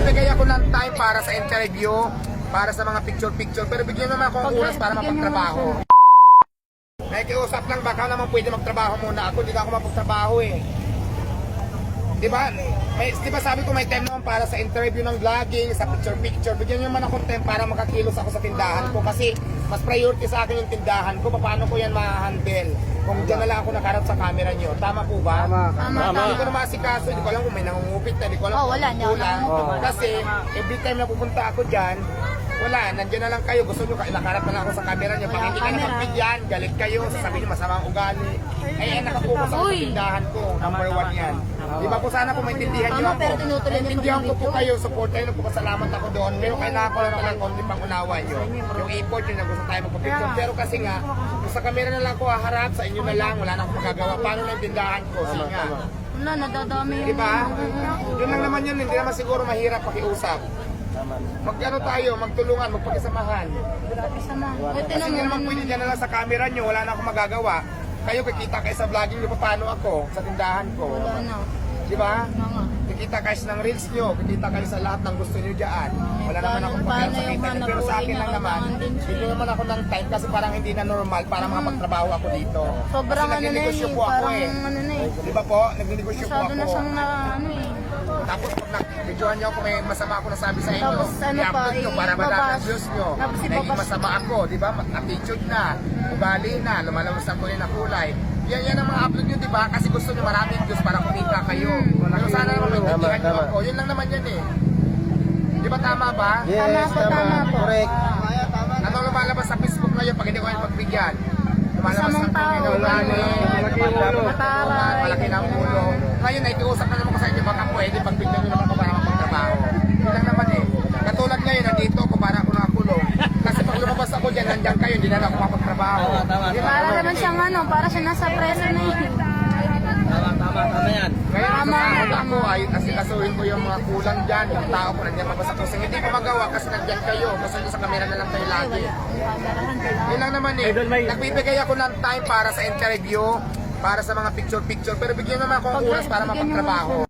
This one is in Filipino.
Nagbibigay ako ng time para sa interview, para sa mga picture-picture, pero bigyan naman ako ng oras para mapagtrabaho. Nakikiusap lang, baka naman pwede magtrabaho muna ako, hindi na ako mapagtrabaho eh. Diba? Diba sabi ko may time naman para sa interview ng vlogging, sa picture-picture. Bigyan nyo naman akong time para makakilos ako sa tindahan ko kasi mas priority sa akin yung tindahan ko. Paano ko yan ma-handle? Kung dyan na lang ako nakarap sa camera nyo. Tama po ba? Tama. Hindi ko na masikaso, hindi ko alam kung may nangungupit na, hindi ko alam kung wala niya. kulang. Kasi every time na pupunta ako dyan, wala, nandiyan na lang kayo. Gusto nyo, nakarap na lang ako sa camera nyo. Pag hindi ka napagbigyan, galit kayo, sasabihin nyo masamang ugali. Eh, nakapokus ako sa tindahan ko. Number 1 yan. Di ba po sana po maintindihan nyo ako? Maintindihan ko po kayo, support kayo, nagpapasalamat ako doon. Pero kailangan ko lang ng konti pang unawa nyo. Yung effort nyo na gusto tayo magpapicture. Pero kasi nga, sa camera na lang ako haharap, sa inyo na lang, wala na akong magagawa. Paano na yung tindahan ko? Sige nga. Wala, nadadami yung... Diba? Yun lang naman yun, hindi naman siguro mahirap pakiusap. Mag-ano tayo, magtulungan, magpakisamahan. Kasi hindi naman pwede dyan na lang sa camera nyo, wala na akong magagawa. Kayo kikita kayo sa vlogging nyo, paano ako sa tindahan ko. Wala na. Diba? Kikita kayo ng reels nyo, kikita kayo sa lahat ng gusto nyo dyan. Wala naman akong pakialam sa kita nyo. Pero sa akin lang naman, hindi naman ako ng time kasi parang hindi na normal para makapagtrabaho ako dito. Sobrang kasi nagninegosyo po ako eh. Diba po? Nagninegosyo po ako. Masyado na siyang na ano eh. Tapos pag nag-videohan nyo ako, may masama ako nasabi sa inyo. Tapos ano pa, i-upload nyo para malaman ang views nyo. Tapos Naging masama ako, di ba? Attitude na, ugali na, lumalabas ang kulay na kulay. Yan ang mga upload nyo, di ba? Kasi gusto nyo maraming views para kumita kayo. Pero sana naman maintindihan nyo ako. Yun lang naman yan eh. Di ba tama ba? Yes, tama. Correct. Anong lumalabas sa Facebook ngayon pag hindi ko kayo pagbigyan? Lumalabas ang tao, kulay na ugali, mataray. malaki ng ulo. Ngayon, nakikiusap na naman ko sa inyo, baka pwede pagbigyan nyo naman ako para mapagtrabaho. Yun lang naman eh. Katulad ngayon, nandito ako para ako nakakulong. Kasi pag lumabas ako dyan, nandiyan kayo, hindi na ako mapagtrabaho. Para naman siyang ano, para siya nasa preso na eh. Tama yan. Kaya nasa ako ay kasi kasuhin ko yung mga kulang dyan, yung tao ko nandiyan mabasa ko. Hindi ko magawa kasi nandiyan kayo. Gusto nyo sa camera na lang kayo lagi. Yun lang naman eh. Nagbibigay ako ng time para sa interview, para sa mga picture-picture. Pero bigyan naman ako ng oras para mapagtrabaho.